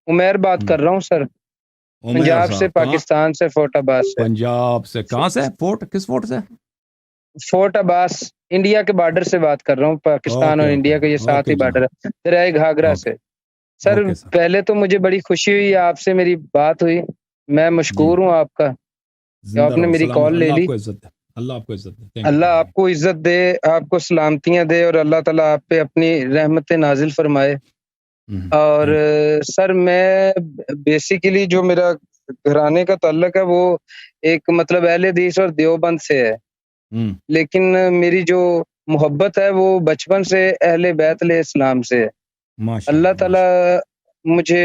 عمیر بات ہم، کر رہا ہوں سر، عمیر پنجاب سے، صاحب کہاں؟ پاکستان سے، فورٹ عباس سے۔ پنجاب سے کہاں سے؟ فورٹ کس فورٹ سے؟ فورٹ عباس انڈیا کے بارڈر سے بات کر رہا ہوں، پاکستان اوکے اور اوکے انڈیا کے یہ ساتھ اوکے ہی بارڈر جناب، ہے، دریائے گھاگرا اوکے سے۔ سر اوکے سر، پہلے تو مجھے بڑی خوشی ہوئی آپ سے میری بات ہوئی، میں جی مشکور ہوں آپ کا کہ زندہ آپ نے رہو، میری سلامت، کال لے اللہ آپ لی۔ کو عزت دے، اللہ آپ کو عزت دے، تھینک یو اللہ ویری آپ کو عزت دے، آپ کو سلامتیاں دے، اور اللہ تعالیٰ آپ پہ اپنی رحمت نازل فرمائے۔ مچ، اور تھینک سر میں بیسیکلی جو میرا گھرانے کا تعلق ہے وہ ایک مطلب اہل حدیث اور دیوبند سے ہے، یو، لیکن میری جو محبت ہے وہ بچپن سے اہل بیت علیہ السلام سے ہے۔ ماشاء اللہ اللہ تعالیٰ مجھے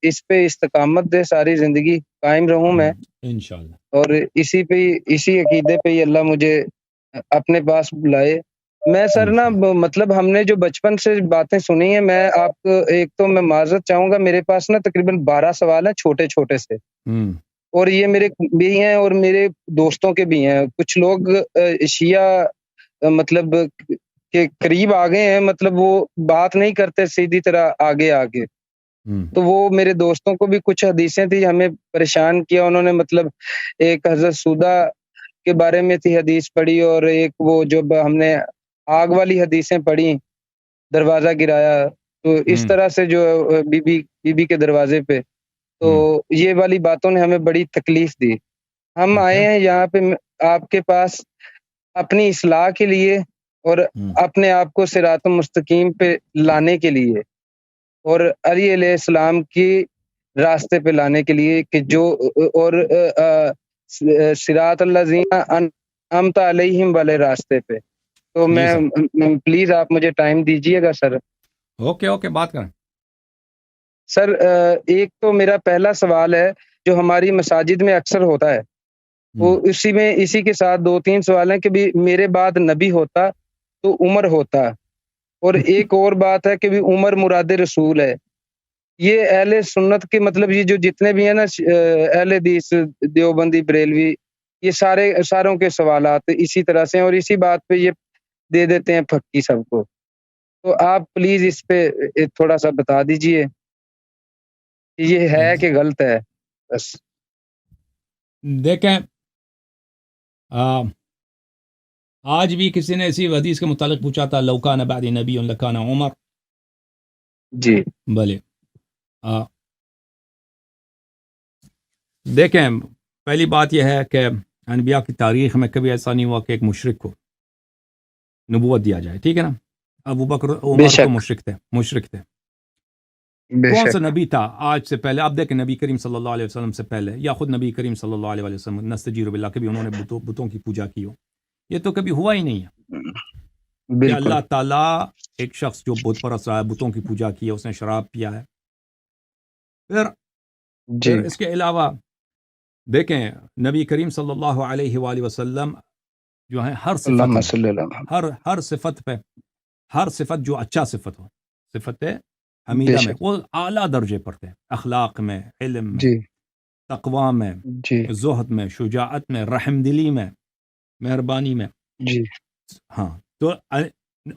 اس پہ استقامت دے، ساری زندگی قائم رہوں میں، انشاءاللہ، اور اسی عقیدے پہ ہی اللہ مجھے اپنے پاس بلائے۔ میں سر نا انشاءاللہ، مطلب ہم نے جو بچپن سے باتیں سنی ہیں، میں آپ کو ایک تو میں معذرت چاہوں گا، میرے پاس نا تقریباً 12 سوال ہیں چھوٹے چھوٹے سے، اور یہ میرے بھی ہیں اور میرے دوستوں کے بھی ہیں۔ کچھ لوگ شیعہ مطلب کے قریب آ گئے ہیں، مطلب وہ بات نہیں کرتے سیدھی طرح آگے آگے، تو وہ میرے دوستوں کو بھی کچھ حدیثیں تھی، ہمیں پریشان کیا انہوں نے، مطلب ایک حضرت سودا کے بارے میں تھی حدیث پڑھی، اور ایک وہ جو ہم نے آگ والی حدیثیں پڑھی، دروازہ گرایا، تو اس طرح سے جو بی بی کے دروازے پہ، تو یہ والی باتوں نے ہمیں بڑی تکلیف دی۔ ہم اوکے، آئے ہیں یہاں پہ آپ کے پاس اپنی اصلاح کے لیے، اور اپنے آپ کو صراط مستقیم پہ لانے کے لیے، اور علی علیہ السلام کی راستے پہ لانے کے لیے، کہ جو اور صراط الذین انعمت علیہم والے راستے پہ۔ تو جی میں سر، پلیز آپ مجھے ٹائم دیجیے گا سر۔ اوکے اوکے، بات کریں، سر ایک تو میرا پہلا سوال ہے جو ہماری مساجد میں اکثر ہوتا ہے، وہ اسی کے ساتھ 2-3 سوال ہیں کہ بھی میرے بعد نبی ہوتا تو عمر ہوتا، اور ایک اور بات ہے کہ بھی عمر مراد رسول ہے۔ یہ اہل سنت کے مطلب یہ جو جتنے بھی ہیں نا اہل حدیث دیوبندی بریلوی، یہ ساروں کے سوالات اسی طرح سے ہیں، اور اسی بات پہ یہ دے دیتے ہیں پھکی سب کو۔ تو آپ پلیز اس پہ تھوڑا سا بتا دیجئے کہ یہ ہے کہ غلط ہے، بس۔ دیکھیں آج بھی کسی نے اسی حدیث کے متعلق پوچھا تھا، لو کان بعدی نبی لکان عمر، جی بھلے دیکھیں، پہلی بات یہ ہے کہ انبیاء کی تاریخ میں کبھی ایسا نہیں ہوا کہ ایک مشرک کو نبوت دیا جائے، ٹھیک ہے نا؟ ابو بکر بے عمر تو شک، مشرک تھے۔ بے کون سا شک، نبی تھا آج سے پہلے؟ آپ دیکھیں نبی کریم صلی اللہ علیہ وسلم سے پہلے، یا خود نبی کریم صلی اللہ علیہ وسلم نستجیر باللہ، کبھی انہوں نے بتوں کی پوجا کی ہو؟ یہ تو کبھی ہوا ہی نہیں ہے کہ بالکل اللہ تعالیٰ ایک شخص جو بت پرست رہا ہے، بتوں کی پوجا کی ہے، اس نے شراب پیا ہے۔ جی۔ پھر اس کے علاوہ دیکھیں نبی کریم صلی اللہ علیہ وآلہ وسلم جو ہے ہر صفت اللہم میں، صلی اللہ علیہ ہر صفت پہ، ہر صفت جو اچھا صفت ہو، صفت بے حمیدہ میں، شک، وہ اعلیٰ درجے پر تھے، اخلاق میں، علم میں، جی تقوی میں، جی زہد میں، شجاعت میں، رحم دلی میں، مہربانی میں۔ جی ہاں، تو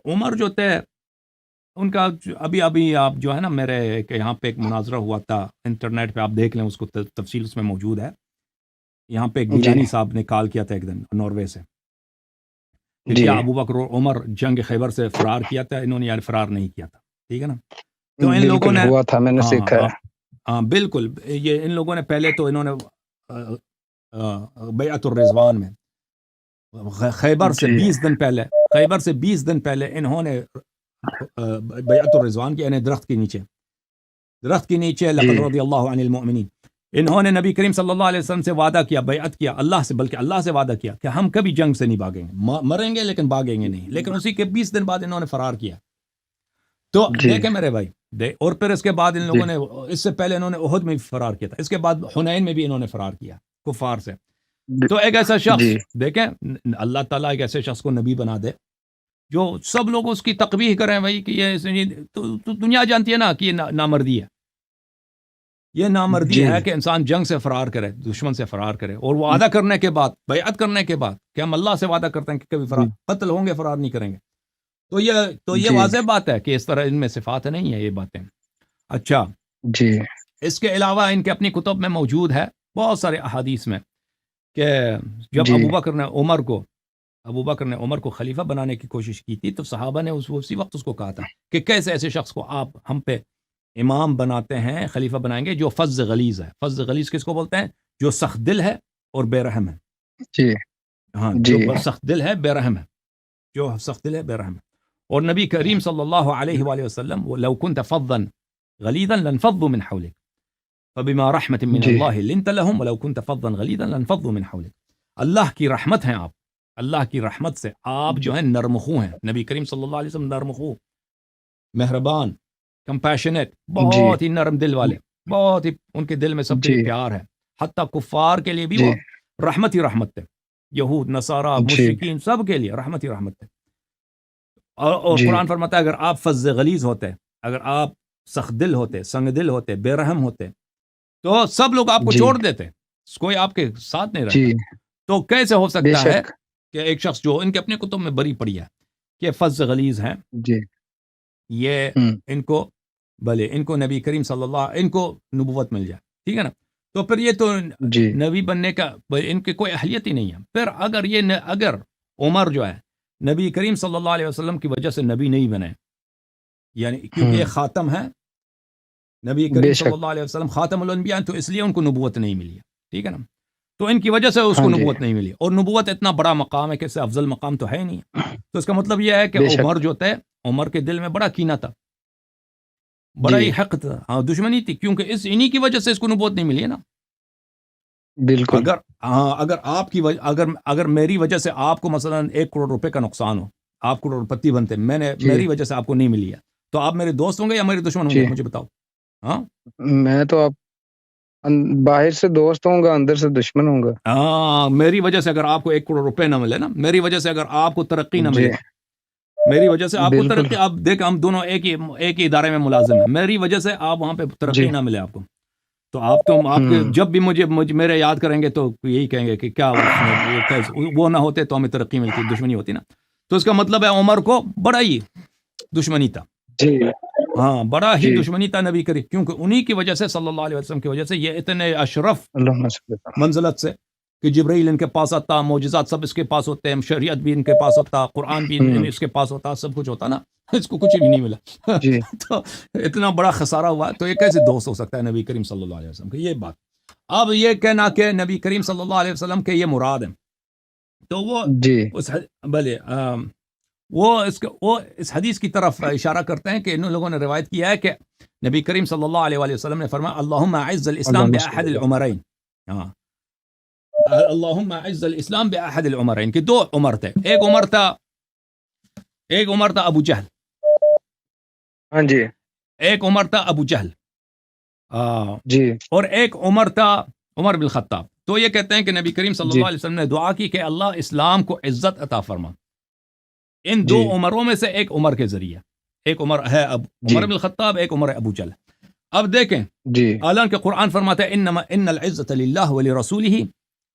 عمر جو تھے ان کا ابھی آپ جو ہے نا، میرے یہاں پہ ایک مناظرہ ہوا تھا، انٹرنیٹ پہ آپ دیکھ لیں، اس کو تفصیل اس میں موجود ہے۔ یہاں پہ ایک جی گیلانی صاحب نے کال کیا تھا ایک دن ناروے سے، کہ جی، کیا ابو بکر اور عمر جنگ خیبر سے فرار کیا تھا؟ انہوں نے یار فرار نہیں کیا تھا، ٹھیک ہے نا؟ تو ان لوگوں بالکل نے، ہوا تھا، میں نے ہاں سیکھا ہاں ہے۔ ہاں بالکل، یہ ان لوگوں نے پہلے تو انہوں نے بیعت الرضوان میں خیبر سے جی 20 دن پہلے انہوں نے بیعت الرضوان کی، یعنی درخت کے نیچے جی لقد رضی اللہ عن المؤمنین، انہوں نے نبی کریم صلی اللہ علیہ وسلم سے وعدہ کیا، بیعت کیا اللہ سے، بلکہ اللہ سے وعدہ کیا کہ ہم کبھی جنگ سے نہیں بھاگیں گے، مریں گے لیکن بھاگیں گے نہیں، لیکن اسی کے 20 دن بعد انہوں نے فرار کیا۔ تو جی دیکھیں میرے بھائی، اور پھر اس کے بعد ان جی لوگوں نے، اس سے پہلے انہوں نے احد میں بھی فرار کیا تھا، اس کے بعد حنین میں بھی انہوں نے فرار کیا کفار سے۔ تو ایک ایسا شخص، جی دیکھیں اللہ تعالیٰ ایک ایسے شخص کو نبی بنا دے جو سب لوگ اس کی تقبیح کریں بھائی، کہ یہ تو دنیا جانتی ہے نا کہ یہ نامردی ہے، یہ نامردی جی ہے کہ انسان جنگ سے فرار کرے، دشمن سے فرار کرے، اور وعدہ کرنے کے بعد، بیعت کرنے کے بعد، کہ ہم اللہ سے وعدہ کرتے ہیں کہ کبھی قتل ہوں گے، فرار نہیں کریں گے۔ تو یہ جی واضح بات ہے کہ اس طرح ان میں صفات نہیں ہے یہ باتیں۔ اچھا، جی اس کے علاوہ ان کے اپنی کتب میں موجود ہے بہت سارے احادیث میں کہ جب جی ابو بکر نے عمر کو خلیفہ بنانے کی کوشش کی تھی تو صحابہ نے اسی وقت اس کو کہا تھا کہ کیسے ایسے شخص کو آپ ہم پہ امام بناتے ہیں، خلیفہ بنائیں گے، جو فظ غلیظ ہے۔ فظ غلیظ کس کو بولتے ہیں؟ جو سخت دل ہے اور بے رحم ہے۔ جی ہاں، جی جو سخت دل ہے بے رحم ہے، جو سخت دل ہے بے رحم ہے۔ اور نبی کریم صلی اللہ علیہ وآلہ وسلم لو كنت فظا غلیظا لانفضوا من حولك فبما رحمة من جی اللہ لنت لهم ولو كنت فظا غلیظا لانفضوا من حولك۔ اللہ کی رحمت ہیں آپ، اللہ کی رحمت سے آپ جو ہیں نرم خو ہیں۔ نبی کریم صلی اللہ علیہ وسلم نرم خو، مہربان، کمپیشنیٹ، جی بہت ہی نرم دل والے، بہت ہی ان کے دل میں سب کے جی لیے پیار ہے، حتیٰ کفار کے لیے بھی جی وہ رحمت ہی رحمت ہے، یہود، نصارہ، جی مشرکین، سب کے لیے رحمت ہی رحمت ہے۔ اور جی قرآن فرماتا ہے اگر آپ فظ غلیظ ہوتے، اگر آپ سخت دل ہوتے، سنگ دل ہوتے، بے رحم ہوتے تو سب لوگ آپ کو جی چھوڑ دیتے، کوئی آپ کے ساتھ نہیں جی رہتا۔ تو کیسے ہو بے سکتا ہے شک کہ ایک شخص جو ان کے اپنے کتب میں بری پڑی ہے کہ فظ غلیظ ہیں، جی یہ ان کو بھلے ان کو نبی کریم صلی اللہ ان کو نبوت مل جائے، ٹھیک ہے نا، تو پھر یہ تو جی نبی بننے کا ان کی کوئی اہلیت ہی نہیں ہے۔ پھر اگر عمر جو ہے نبی کریم صلی اللہ علیہ وسلم کی وجہ سے نبی نہیں بنے، یعنی کیونکہ یہ خاتم ہے، نبی بے کریم صلی شک اللہ علیہ وسلم خاتم الانبیاء، تو اس لیے ان کو نبوت نہیں ملی ہے، ٹھیک ہے نا، تو ان کی وجہ سے اس ہاں کو جی نبوت نہیں ملی، اور نبوت اتنا بڑا مقام ہے کہ اس سے افضل مقام تو ہے ہی نہیں۔ تو اس کا مطلب یہ ہے کہ بے شک عمر جو تھے، عمر کے دل میں بڑا کینہ تھا، بڑا جی ہی حق تھا، ہاں دشمنی تھی، کیونکہ انہی کی وجہ سے اس کو نبوت نہیں ملی ہے نا۔ بالکل اگر آپ کی اگر میری وجہ سے آپ کو مثلا 1 کروڑ روپے کا نقصان ہو، آپ کروڑ پتی بنتے، جی میری وجہ سے آپ کو نہیں ملی ہے، تو آپ میرے دوست ہوں گے یا میرے دشمن ہوں گے؟ جی مجھے بتاؤ۔ ہاں میں تو آپ باہر سے دوست ہوں گا، اندر سے دشمن ہوں گا۔ میری وجہ سے اگر آپ کو 1 کروڑ روپے نہ ملے نا، میری وجہ سے اگر آپ کو ترقی نہ جی ملے، میری وجہ سے آپ کو بالکل ترقی، آپ دیکھ ہم دونوں ایک ہی ادارے میں ملازم ہیں، میری وجہ سے آپ وہاں پہ جی ترقی نہ ملے آپ کو، تو آپ کے جب بھی مجھے میرے یاد کریں گے تو یہی کہیں گے کہ کیا اس نے وہ نہ ہوتے تو ہمیں ترقی ملتی، دشمنی ہوتی نا۔ تو اس کا مطلب ہے عمر کو بڑا ہی دشمنی تھا، جی ہاں بڑا ہی جی دشمنی تھا نبی کریم، کیونکہ انہی کی وجہ سے صلی اللہ علیہ وسلم کی وجہ سے یہ اتنے اشرف اللہم صلی اللہ منزلت سے کہ جبرائیل ان کے پاس آتا، معجزات سب اس کے پاس ہوتے ہیں، شریعت بھی ان کے پاس ہوتا، قرآن بھی اس کے پاس ہوتا، سب کچھ ہوتا نا، اس کو کچھ بھی نہیں ملا جی تو اتنا بڑا خسارہ ہوا، تو یہ کیسے دوست ہو سکتا ہے نبی کریم صلی اللہ علیہ وسلم کی؟ یہ بات اب یہ کہنا کہ نبی کریم صلی اللہ علیہ وسلم کے یہ مراد ہیں، تو وہ جی بھلے وہ اس حدیث کی طرف اشارہ کرتے ہیں کہ ان لوگوں نے روایت کیا ہے کہ نبی کریم صلی اللہ علیہ وآلہ وسلم نے فرمایا اللہم اعز الاسلام اللہم باحد صلی اللہ العمرین، ہاں اللہم اعز الاسلام باحد العمرین، کہ 2 عمر تھے، ایک عمر تھا ابو جہل، ہاں جی ایک عمر تھا ابو جہل، جی اور ایک عمر تھا عمر بن الخطاب۔ تو یہ کہتے ہیں کہ نبی کریم صلی جی اللہ علیہ وسلم نے دعا کی کہ اللہ اسلام کو عزت عطا فرما ان 2 جی عمروں میں سے ایک عمر کے ذریعے، ایک عمر ہے جی عمر بن الخطاب، ایک عمر ہے ابو جہل۔ اب دیکھیں جی حالانکہ قرآن فرماتا ہے ان العزت للہ ولرسولہ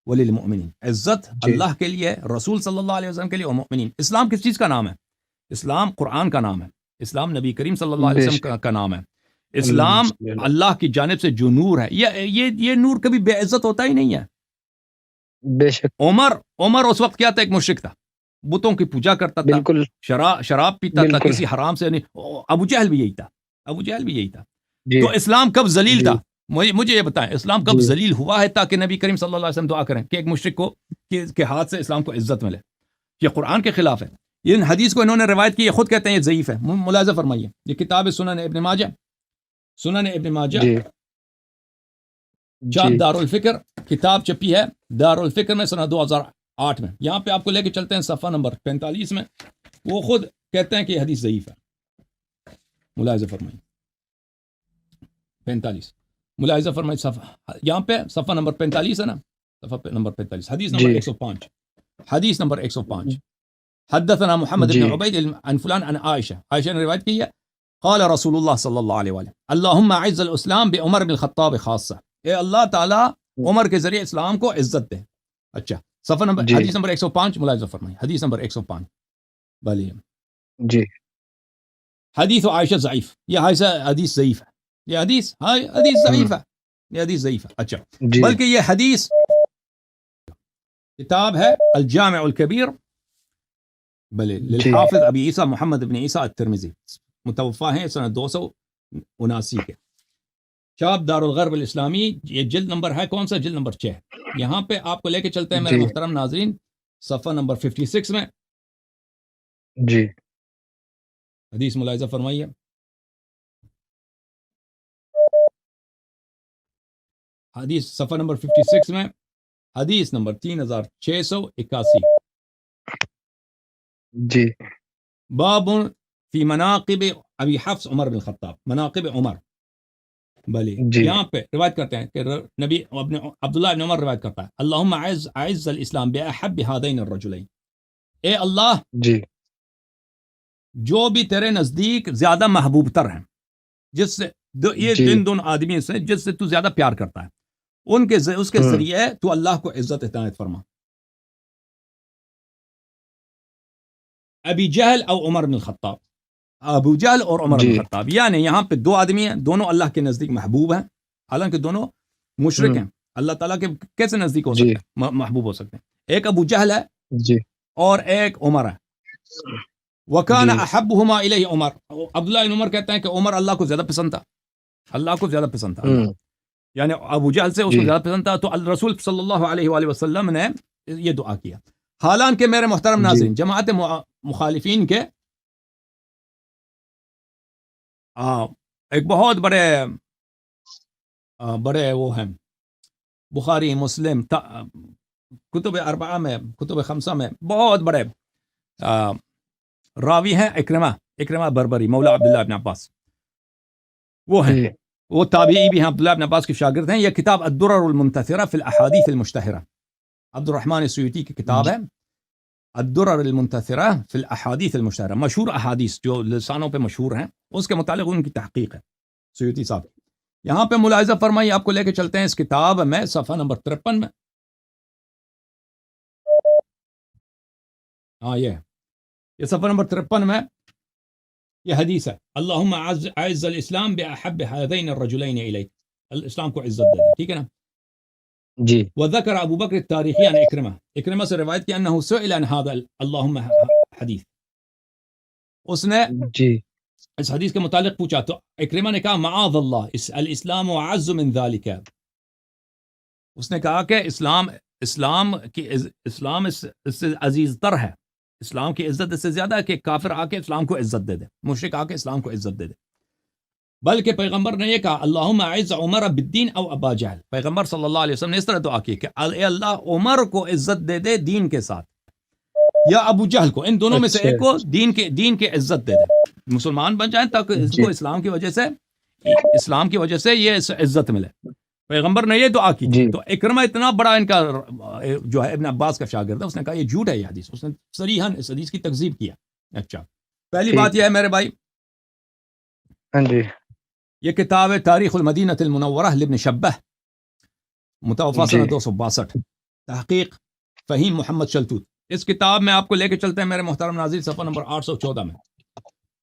وللمؤمنین، عزت جی اللہ کے لیے، رسول صلی اللہ علیہ وسلم کے لیے اور مؤمنین۔ اسلام کس چیز کا نام ہے؟ اسلام قرآن کا نام ہے، اسلام نبی کریم صلی اللہ علیہ بے وسلم شک کا نام ہے، اللہم اسلام صلی اللہ اللہ کی جانب سے جو نور ہے، یہ نور کبھی بے عزت ہوتا ہی نہیں ہے۔ بے شک عمر اس وقت کیا تھا؟ ایک مشرک تھا، بتوں کی پوجا کرتا تھا، بالکل شراب پیتا تھا، بالکل کسی حرام سے نہیں۔ ابو جہل بھی یہی تھا، جی تو اسلام کب ذلیل جی تھا؟ مجھے یہ بتائیں، اسلام کب جی ذلیل ہوا ہے تاکہ نبی کریم صلی اللہ علیہ وسلم دعا کریں کہ ایک مشرک کو کے ہاتھ سے اسلام کو عزت ملے؟ یہ قرآن کے خلاف ہے، ان حدیث کو انہوں نے روایت کی، یہ خود کہتے ہیں یہ ضعیف ہے، ملاحظہ فرمائیے، یہ کتاب سنن ابن ماجہ جی چاپ جی دار الفکر، کتاب چھپی ہے دار الفکر میں سنہ 2008 میں، یہاں پہ آپ کو لے کے چلتے ہیں صفحہ نمبر 45 میں، وہ خود کہتے ہیں کہ یہ حدیث ضعیف ہے، ملاحظہ فرمائیے 45، ملاحظہ فرمائیے صفحہ، یہاں پہ صفحہ نمبر 45 ہے نا، صفحہ نمبر 45، حدیث نمبر جی 105، حدیث نمبر 105، حدثنا محمد جی بن عبید عن فلان عن عائشہ نے روایت کی ہے، قال رسول اللہ صلی اللہ علیہ وآلہ اللہم اعز الاسلام بعمر بن الخطاب خاصہ، اے اللہ تعالیٰ عمر کے ذریعے اسلام کو عزت دے۔ اچھا، صفحہ نمبر جی حدیث نمبر 105 ملاحظہ فرمائیں، حدیث نمبر 105 بھلے جی حدیث عائشہ ضعیف، یہ حدیث ضعیف ہے، یہ حدیث حدیث ضعیف ہے، یہ حدیث ضعیف ہے. اچھا جی بلکہ یہ حدیث کتاب ہے الجامع الکبیر بلے جی للحافظ ابی عیسیٰ محمد بن عیسیٰ الترمذی، متوفا ہیں سنہ 279 کے، چاپ دارالغرب الاسلامی. یہ جلد نمبر ہے کون سا؟ جلد نمبر 6. یہاں پہ آپ کو لے کے چلتے ہیں میرے جی محترم ناظرین صفحہ نمبر 56 میں. جی حدیث ملاحظہ فرمائیے. حدیث صفحہ نمبر 56 میں حدیث نمبر 3681. جی باب فی مناقب ابی حفص عمر بن خطاب، مناقب عمر. بلی جی یہاں پہ روایت کرتے ہیں کہ نبی عبداللہ بن عمر روایت کرتا ہے اللہم اعز الاسلام باحب هذین الرجلین، اے اللہ جی جو بھی تیرے نزدیک زیادہ محبوب تر ہیں، جس سے یہ جی ان دونوں آدمی سے جس سے تو زیادہ پیار کرتا ہے، ان کے اس کے ذریعے تو اللہ کو عزت عنایت فرما. ابی جہل او عمر بن الخطاب، ابو جہل اور عمر بن جی الخطاب، یعنی یہاں پہ دو آدمی ہیں، دونوں اللہ کے نزدیک محبوب ہیں، حالانکہ دونوں مشرک ہیں. اللہ تعالیٰ کے کیسے نزدیک ہو جی سکتے ہیں، محبوب ہو سکتے ہیں؟ ایک ابو جہل ہے جی اور ایک عمر ہے. وکان جی احبہما الیہ عمر، عبداللہ بن عمر کہتے ہیں کہ عمر اللہ کو زیادہ پسند تھا، اللہ کو زیادہ پسند تھا اللہ. یعنی ابو جہل سے اس کو جی زیادہ پسند تھا. تو الرسول صلی اللہ علیہ وآلہ وسلم نے یہ دعا کیا. حالانکہ میرے محترم جی ناظرین جماعت مخالفین کے ایک بہت بڑے وہ ہیں، بخاری مسلم کتب اربعہ میں، کتب خمسہ میں بہت بڑے راوی ہیں. اکرمہ بربری مولا عبداللہ ابن عباس، وہ ہیں، جی وہ تابعی بھی ہیں، عبداللہ ابن عباس کے شاگرد ہیں. یہ کتاب الدرر المنتثرہ فی الاحادیث المشتہرہ، عبد الرحمن سیوطی کی کتاب ہے الدرر المنتثرہ فی الاحادیث المشتہرہ، مشہور احادیث جو لسانوں پہ مشہور ہیں اس کے متعلق ان کی تحقیق ہے سیوطی صاحب. یہاں پہ ملاحظہ فرمائیے، آپ کو لے کے چلتے ہیں اس کتاب میں صفحہ نمبر 53 میں. یہ صفحہ نمبر 53 میں یہ حدیث ہے اللہم اعز الاسلام باحب هذین الرجلین الیک، الاسلام کو عزت دے دے، ٹھیک ہے نا. جی وذکر ابو بکر التاریخی عن اکرمہ سے روایت کی انہ سئل عن هذا اللہم حدیث، اس نے جی اس حدیث کے متعلق پوچھا تو اکرمہ نے کہا معاذ اللہ الاسلام اعز من ذلك، اس نے کہا کہ اسلام اس سے عزیز تر ہے، اسلام کی عزت اس سے زیادہ ہے کہ کافر آ کے اسلام کو عزت دے دے، مشرک آ کے اسلام کو عزت دے دے. بلکہ پیغمبر نے یہ کہا اللہم اعز عمر بالدین او ابا جہل، پیغمبر صلی اللہ علیہ وسلم نے اس طرح دعا کی کہ اے اللہ عمر کو عزت دے دے دین کے ساتھ، یا ابو جہل کو، ان دونوں میں سے اچھا ایک کو دین کے عزت دے دے، مسلمان بن جائیں تاکہ ان جی کو اسلام کی وجہ سے یہ عزت ملے. پیغمبر نے یہ دعا کی تھی. جی تو اکرمہ اتنا بڑا ان کا جو ہے ابن عباس کا شاگرد ہے، اس نے کہا یہ جھوٹ ہے، یہ حدیث، اس نے صریحاً اس حدیث کی تکذیب کیا. اچھا پہلی بات یہ ہے میرے بھائی، ہاں جی یہ کتاب ہے تاریخ المدینہ المنورہ لابن شبہ، متوفا جی سنہ 262، تحقیق فہیم محمد شلتوت. اس کتاب میں آپ کو لے کے چلتے ہیں میرے محترم ناظرین صفحہ نمبر 814 میں،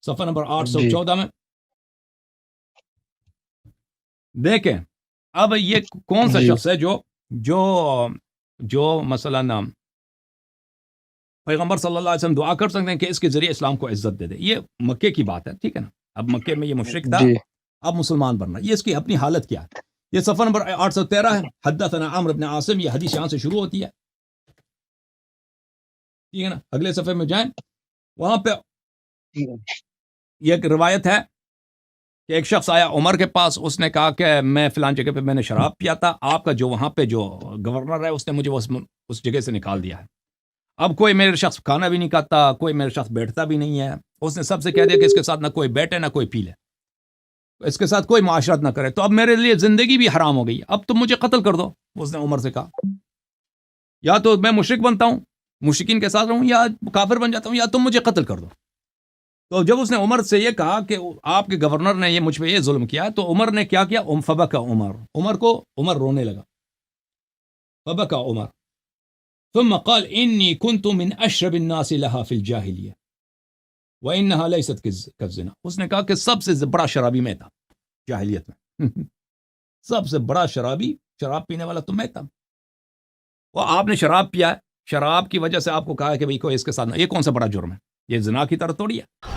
صفحہ نمبر 814 میں دیکھیں. اب یہ کون سا جی شخص ہے جو مثلا پیغمبر صلی اللہ علیہ وسلم دعا کر سکتے ہیں کہ اس کے ذریعے اسلام کو عزت دے دے. یہ مکے کی بات ہے، ٹھیک ہے نا. اب مکے میں یہ مشرک تھا، جی اب مسلمان بننا، یہ اس کی اپنی حالت کیا ہے. یہ صفحہ نمبر 813 ہے. حدثنا عمرو بن عاصم، یہ حدیث یہاں سے شروع ہوتی ہے، ٹھیک ہے نا. اگلے صفحے میں جائیں، وہاں پہ یہ ایک روایت ہے کہ ایک شخص آیا عمر کے پاس، اس نے کہا کہ میں فلان جگہ پہ میں نے شراب پیا تھا، آپ کا جو وہاں پہ جو گورنر ہے اس نے مجھے اس جگہ سے نکال دیا ہے. اب کوئی میرے شخص کھانا بھی نہیں کھاتا، کوئی میرے شخص بیٹھتا بھی نہیں ہے. اس نے سب سے کہہ دیا کہ اس کے ساتھ نہ کوئی بیٹھے نہ کوئی پی لے، اس کے ساتھ کوئی معاشرت نہ کرے، تو اب میرے لیے زندگی بھی حرام ہو گئی، اب تم مجھے قتل کر دو. اس نے عمر سے کہا یا تو میں مشرک بنتا ہوں، مشرکین کے ساتھ رہوں، یا کافر بن جاتا ہوں، یا تم مجھے قتل کر دو. تو جب اس نے عمر سے یہ کہا کہ آپ کے گورنر نے یہ مجھ پہ یہ ظلم کیا، تو عمر نے کیا کیا، فبکا عمر رونے لگا. فبکا عمر ثم قال انی کنت من اشرب الناس لها في الجاهلیہ وانها ليست كالزنا. اس نے کہا کہ سب سے بڑا شرابی میں تھا، جاہلیت میں سب سے بڑا شرابی، شراب پینے والا تو میں تھا. وہ آپ نے شراب پیا، شراب کی وجہ سے آپ کو کہا کہ بھائی کوئی اس کے ساتھ، یہ کون سا بڑا جرم ہے؟ یہ زنا کی طرح توڑی ہے.